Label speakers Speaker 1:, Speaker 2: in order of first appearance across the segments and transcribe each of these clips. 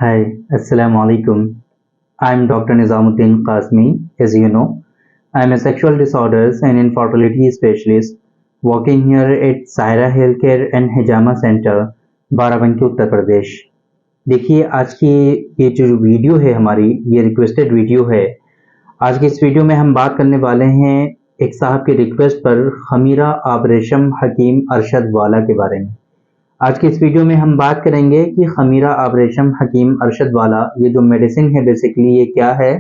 Speaker 1: Hi, Assalamu alaikum. I'm Dr. Nizamuddin Qasmi. As you know, I'm a sexual disorders and infertility specialist working here at Saira Healthcare and Hijama Center, Barabanki Uttar Pradesh. देखिए आज की ये जो video है हमारी, ये requested video है। आज की इस वीडियो में हम बात करने वाले हैं एक साहब की रिक्वेस्ट पर खमीरा आबरेशम हकीम अरशद वाला के बारे में। आज की इस वीडियो में हम बात करेंगे कि खमीरा आबरेशम हकीम अरशद वाला ये जो मेडिसिन है बेसिकली ये क्या है,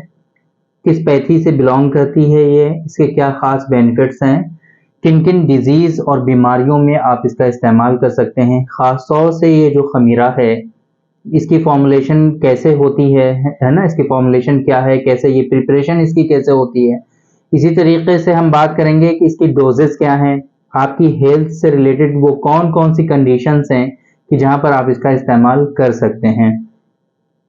Speaker 1: किस पैथी से बिलोंग करती है, ये इसके क्या खास बेनिफिट्स हैं, किन किन डिजीज और बीमारियों में आप इसका इस्तेमाल कर सकते हैं। खास तौर से ये जो खमीरा है इसकी फॉर्मुलेशन कैसे होती है ना, इसकी फॉर्मुलेशन क्या है, कैसे ये प्रिपरेशन इसकी कैसे होती है। इसी तरीके से हम बात करेंगे कि इसकी डोजेस क्या हैं, आपकी हेल्थ से रिलेटेड वो कौन कौन सी कंडीशंस हैं कि जहां पर आप इसका इस्तेमाल कर सकते हैं।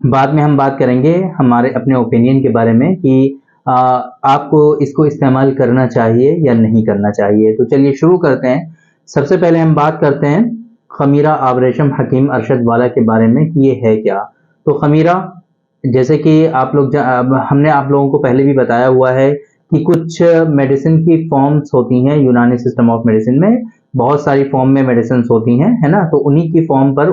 Speaker 1: बाद में हम बात करेंगे हमारे अपने ओपिनियन के बारे में कि आपको इसको इस्तेमाल करना चाहिए या नहीं करना चाहिए। तो चलिए शुरू करते हैं। सबसे पहले हम बात करते हैं खमीरा आबरेशम हकीम अरशद वाला के बारे में कि ये है क्या। तो खमीरा, जैसे कि हमने आप लोगों को पहले भी बताया हुआ है कि कुछ मेडिसिन की फॉर्म्स होती हैं यूनानी सिस्टम ऑफ मेडिसिन में, बहुत सारी फॉर्म में मेडिसिन होती हैं, है ना। तो उन्हीं की फॉर्म पर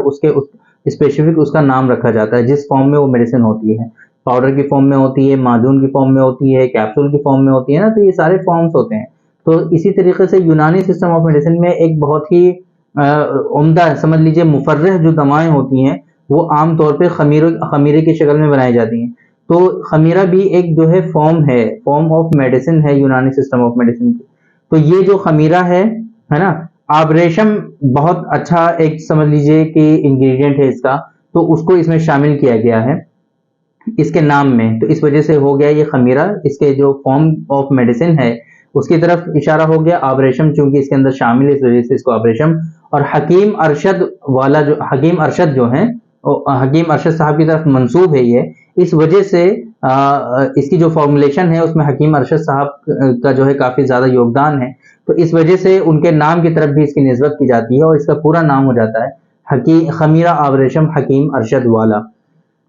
Speaker 1: स्पेसिफिक उसका नाम रखा जाता है जिस फॉर्म में वो मेडिसिन होती है। पाउडर की फॉर्म में होती है, माजून की फॉर्म में होती है, कैप्सूल की फॉर्म में होती है ना, तो ये सारे फॉर्म्स होते हैं। तो इसी तरीके से यूनानी सिस्टम ऑफ मेडिसिन में एक बहुत ही उम्दा समझ लीजिए मुफर्रह जो दवाएं होती हैं वो आमतौर पे खमीरे की शक्ल में बनाई जाती हैं। तो खमीरा भी एक जो है फॉर्म ऑफ मेडिसिन है यूनानी सिस्टम ऑफ मेडिसिन की। तो ये जो खमीरा है ना, आबरेशम बहुत अच्छा एक समझ लीजिए कि इंग्रेडिएंट है इसका, तो उसको इसमें शामिल किया गया है इसके नाम में, तो इस वजह से हो गया ये खमीरा, इसके जो फॉर्म ऑफ मेडिसिन है उसकी तरफ इशारा हो गया। आबरेशम चूंकि इसके अंदर शामिल है इस वजह से इसको आबरेशम, और हकीम अरशद वाला जो हकीम अरशद जो है हकीम अरशद साहब की तरफ मंसूब है ये, इस वजह से इसकी जो फॉर्मुलेशन है उसमें हकीम अरशद साहब का जो है काफी ज्यादा योगदान है। तो इस वजह से उनके नाम की तरफ भी इसकी निस्बत की जाती है और इसका पूरा नाम हो जाता है खमीरा आबरेशम हकीम अरशद वाला।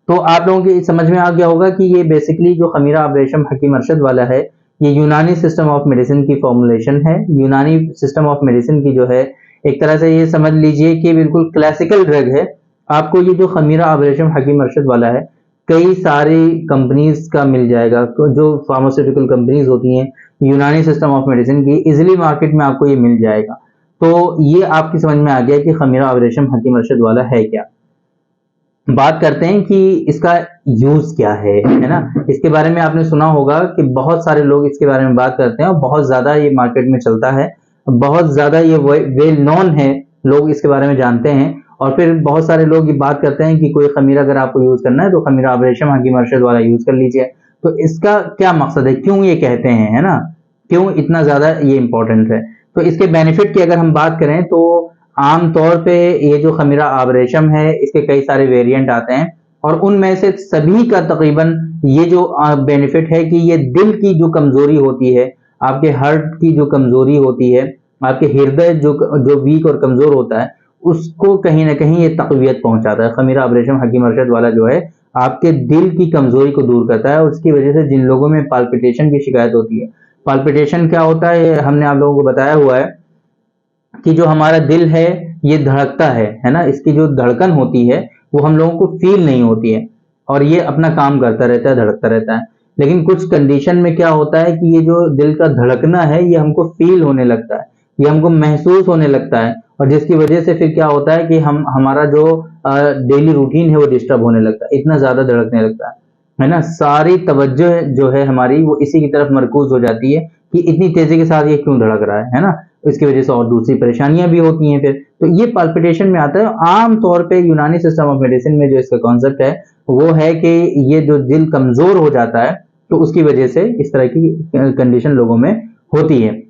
Speaker 1: तो आप लोगों की समझ में आ गया होगा कि ये बेसिकली जो खमीरा आबरेशम हकीम अरशद वाला है ये यूनानी सिस्टम ऑफ मेडिसिन की फॉर्मुलेशन है। यूनानी सिस्टम ऑफ मेडिसिन की जो है एक तरह से ये समझ लीजिए कि बिल्कुल क्लासिकल ड्रग है। आपको ये जो खमीरा आबरेशम हकीम अरशद वाला है कई सारी कंपनीज का मिल जाएगा, जो फार्मास्यूटिकल कंपनीज होती हैं यूनानी सिस्टम ऑफ मेडिसिन की, इजिली मार्केट में आपको ये मिल जाएगा। तो ये आपकी समझ में आ गया कि खमीरा आबरेशम हकीम अरशद वाला है क्या। बात करते हैं कि इसका यूज क्या है ना। इसके बारे में आपने सुना होगा कि बहुत सारे लोग इसके बारे में बात करते हैं और बहुत ज्यादा ये मार्केट में चलता है, बहुत ज्यादा ये वेल नोन है, लोग इसके बारे में जानते हैं। और फिर बहुत सारे लोग ये बात करते हैं कि कोई खमीरा अगर आपको यूज करना है तो खमीरा आबरेशम हकीम अरशद वाला यूज कर लीजिए। तो इसका क्या मकसद है, क्यों ये कहते हैं, है ना, क्यों इतना ज्यादा ये इंपॉर्टेंट है। तो इसके बेनिफिट की अगर हम बात करें तो आम तौर पे ये जो खमीरा आबरेशम है इसके कई सारे वेरिएंट आते हैं और उनमें से सभी का तकरीबन ये जो बेनिफिट है कि ये दिल की जो कमजोरी होती है, आपके हार्ट की जो कमजोरी होती है, आपके हृदय जो वीक और कमजोर होता है उसको कहीं ना कहीं ये तकवियत पहुंचाता है। खमीरा आबरेशम हकीम अरशद वाला जो है आपके दिल की कमजोरी को दूर करता है और उसकी वजह से जिन लोगों में पाल्पिटेशन की शिकायत होती है, पाल्पिटेशन क्या होता है हमने आप लोगों को बताया हुआ है कि जो हमारा दिल है ये धड़कता है ना, इसकी जो धड़कन होती है वो हम लोगों को फील नहीं होती है और ये अपना काम करता रहता है, धड़कता रहता है। लेकिन कुछ कंडीशन में क्या होता है कि ये जो दिल का धड़कना है ये हमको फील होने लगता है, ये हमको महसूस होने लगता है और जिसकी वजह से फिर क्या होता है कि हमारा जो डेली रूटीन है वो डिस्टर्ब होने लगता है, इतना ज्यादा धड़कने लगता है ना। सारी तवज्जो जो है हमारी वो इसी की तरफ मरकूज हो जाती है कि इतनी तेजी के साथ ये क्यों धड़क रहा है ना। इसकी वजह से और दूसरी परेशानियां भी होती हैं फिर, तो ये पाल्पिटेशन में आता है। आम तौर पे यूनानी सिस्टम ऑफ मेडिसिन में जो इसका कॉन्सेप्ट है वो है कि ये जो दिल कमजोर हो जाता है तो उसकी वजह से इस तरह की कंडीशन लोगों में होती है।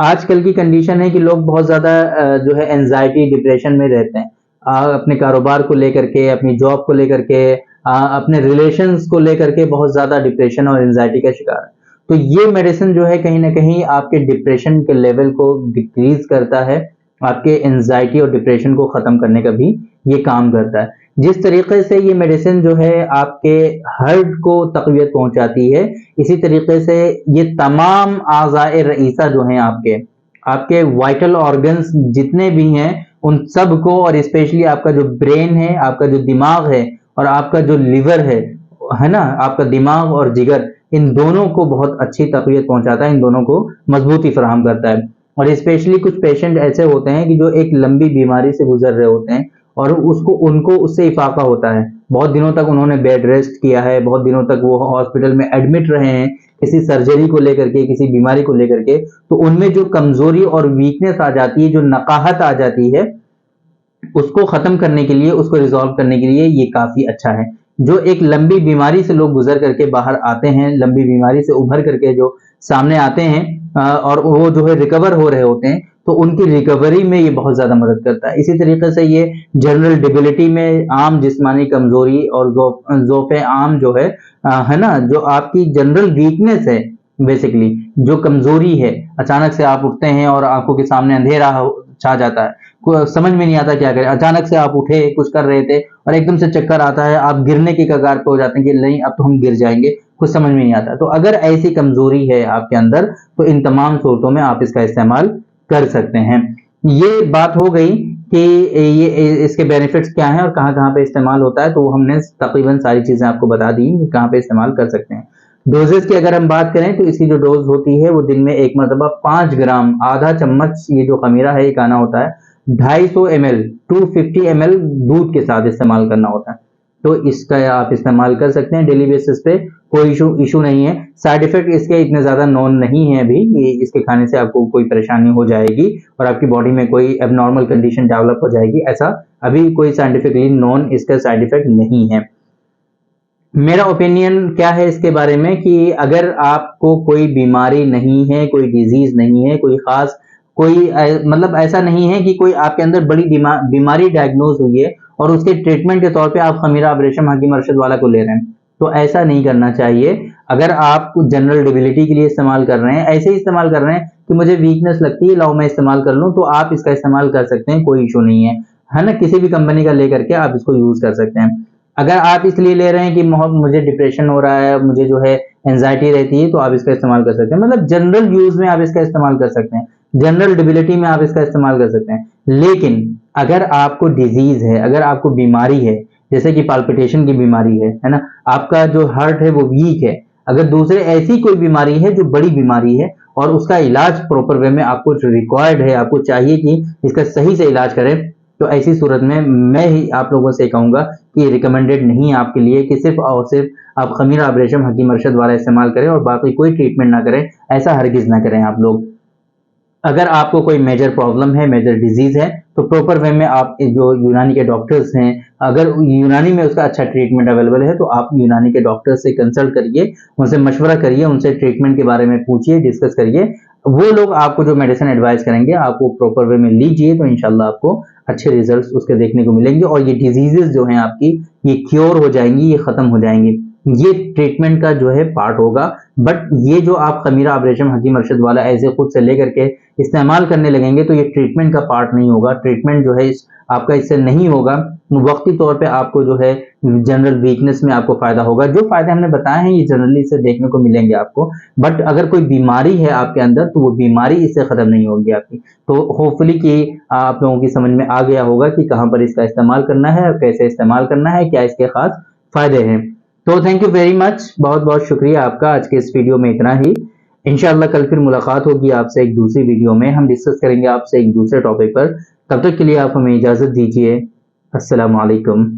Speaker 1: आजकल की कंडीशन है कि लोग बहुत ज्यादा जो है एंजाइटी डिप्रेशन में रहते हैं, अपने कारोबार को लेकर के, अपनी जॉब को लेकर के, अपने रिलेशंस को लेकर के बहुत ज्यादा डिप्रेशन और एंजाइटी का शिकार है। तो ये मेडिसिन जो है कहीं ना कहीं आपके डिप्रेशन के लेवल को डिक्रीज करता है, आपके एंजाइटी और डिप्रेशन को खत्म करने का भी ये काम करता है। जिस तरीके से ये मेडिसिन जो है आपके हार्ट को तक़वियत पहुंचाती है, इसी तरीके से ये तमाम आज़ाए रईसा जो हैं आपके वाइटल ऑर्गन्स जितने भी हैं उन सब को, और स्पेशली आपका जो ब्रेन है, आपका जो दिमाग है और आपका जो लिवर है ना, आपका दिमाग और जिगर, इन दोनों को बहुत अच्छी तक़वियत पहुंचाता है, इन दोनों को मजबूती फराहम करता है। और स्पेशली कुछ पेशेंट ऐसे होते हैं कि जो एक लंबी बीमारी से गुजर रहे होते हैं और उनको उससे इफाका होता है, बहुत दिनों तक उन्होंने बेड रेस्ट किया है, बहुत दिनों तक वो हॉस्पिटल में एडमिट रहे हैं किसी सर्जरी को लेकर के, किसी बीमारी को लेकर के, तो उनमें जो कमजोरी और वीकनेस आ जाती है, जो नकाहत आ जाती है, उसको खत्म करने के लिए, उसको रिजॉल्व करने के लिए ये काफी अच्छा है। जो एक लंबी बीमारी से लोग गुजर करके बाहर आते हैं, लंबी बीमारी से उभर करके जो सामने आते हैं और वो जो है रिकवर हो रहे होते हैं, तो उनकी रिकवरी में ये बहुत ज्यादा मदद करता है। इसी तरीके से ये जनरल डिबिलिटी में, आम जिस्मानी कमजोरी और ज़ौफ़े आम जो है ना, जो आपकी जनरल वीकनेस है, बेसिकली जो कमजोरी है, अचानक से आप उठते हैं और आंखों के सामने अंधेरा छा जाता है, समझ में नहीं आता क्या करें, अचानक से आप उठे, कुछ कर रहे थे और एकदम से चक्कर आता है, आप गिरने की कगार पे हो जाते हैं कि नहीं अब तो हम गिर जाएंगे, कुछ समझ में नहीं आता। तो अगर ऐसी कमजोरी है आपके अंदर, तो इन तमाम सूरतों में आप इसका इस्तेमाल कर सकते हैं। ये बात हो गई कि ये इसके बेनिफिट्स क्या हैं और कहाँ कहाँ पे इस्तेमाल होता है, तो वो हमने तकरीबन सारी चीजें आपको बता दी कि कहाँ पे इस्तेमाल कर सकते हैं। डोजेस की अगर हम बात करें तो इसकी जो डोज होती है वो दिन में एक मरतबा 5 ग्राम, आधा चम्मच, ये जो खमीरा है ये खाना होता है, 250 ml 250 ml दूध के साथ इस्तेमाल करना होता है। तो इसका आप इस्तेमाल कर सकते हैं डेली बेसिस पे, कोई इशू नहीं है। साइड इफेक्ट इसके इतने ज्यादा नोन नहीं है अभी, ये इसके खाने से आपको कोई परेशानी हो जाएगी और आपकी बॉडी में कोई एबनॉर्मल कंडीशन डेवलप हो जाएगी, ऐसा अभी कोई साइंटिफिकली नोन इसका साइड इफेक्ट नहीं है। मेरा ओपिनियन क्या है इसके बारे में कि अगर आपको कोई बीमारी नहीं है, कोई डिजीज नहीं है, कोई खास कोई मतलब ऐसा नहीं है कि कोई आपके अंदर बड़ी बीमारी डायग्नोज हुई है और उसके ट्रीटमेंट के तौर पे आप खमीरा अबरेशम हकीम अरशद वाला को ले रहे हैं, तो ऐसा नहीं करना चाहिए। अगर आप जनरल डिबिलिटी के लिए इस्तेमाल कर रहे हैं, ऐसे ही इस्तेमाल कर रहे हैं कि मुझे वीकनेस लगती है, लाओ मैं इस्तेमाल कर लूं, तो आप इसका इस्तेमाल कर सकते हैं, कोई इशू नहीं है ना, किसी भी कंपनी का लेकर के आप इसको यूज कर सकते हैं। अगर आप इसलिए ले रहे हैं कि मुझे डिप्रेशन हो रहा है, मुझे जो है एंजाइटी रहती है, तो आप इसका इस्तेमाल कर सकते हैं, मतलब जनरल यूज में आप इसका इस्तेमाल कर सकते हैं, जनरल डिबिलिटी में आप इसका इस्तेमाल कर सकते हैं। लेकिन अगर आपको डिजीज है, अगर आपको बीमारी है, जैसे कि पाल्पिटेशन की बीमारी है ना, आपका जो हार्ट है वो वीक है, अगर दूसरे ऐसी कोई बीमारी है जो बड़ी बीमारी है और उसका इलाज प्रॉपर वे में आपको रिक्वायर्ड है, आपको चाहिए कि इसका सही से इलाज करें, तो ऐसी सूरत में मैं ही आप लोगों से कहूंगा कि रिकमेंडेड नहीं है आपके लिए कि सिर्फ और सिर्फ आप खमीरा अबरेशम हकीम अरशद वाला इस्तेमाल करें और बाकी कोई ट्रीटमेंट ना करें, ऐसा हरगिज ना करें आप लोग। अगर आपको कोई मेजर प्रॉब्लम है, मेजर डिजीज है, तो प्रॉपर वे में आप जो यूनानी के डॉक्टर्स हैं, अगर यूनानी में उसका अच्छा ट्रीटमेंट अवेलेबल है, तो आप यूनानी के डॉक्टर्स से कंसल्ट करिए, उनसे मशवरा करिए, उनसे ट्रीटमेंट के बारे में पूछिए, डिस्कस करिए, वो लोग आपको जो मेडिसिन एडवाइस करेंगे आप वो प्रॉपर वे में लीजिए, तो इंशाल्लाह आपको अच्छे रिजल्ट्स उसके देखने को मिलेंगे और ये डिजीजेस जो हैं आपकी, ये क्योर हो जाएंगी, ये खत्म हो जाएंगी। ये ट्रीटमेंट का जो है पार्ट होगा। बट ये जो आप खमीरा अबरेशम हकीम अरशद वाला ऐसे खुद से लेकर के इस्तेमाल करने लगेंगे, तो ये ट्रीटमेंट का पार्ट नहीं होगा, ट्रीटमेंट जो है आपका इससे नहीं होगा। वक्ती तौर पे आपको जो है जनरल वीकनेस में आपको फायदा होगा, जो फायदे हमने बताए हैं ये जनरली इससे देखने को मिलेंगे आपको। बट अगर कोई बीमारी है आपके अंदर, तो वो बीमारी इससे खत्म नहीं होगी आपकी। तो होपफुली कि आप लोगों की समझ में आ गया होगा कि कहाँ पर इसका इस्तेमाल करना है और कैसे इस्तेमाल करना है, क्या इसके खास फायदे हैं। तो थैंक यू वेरी मच, बहुत बहुत शुक्रिया आपका। आज के इस वीडियो में इतना ही। इंशाल्लाह कल फिर मुलाकात होगी आपसे एक दूसरी वीडियो में, हम डिस्कस करेंगे आपसे एक दूसरे टॉपिक पर। तब तक के लिए आप हमें इजाजत दीजिए। अस्सलाम वालेकुम।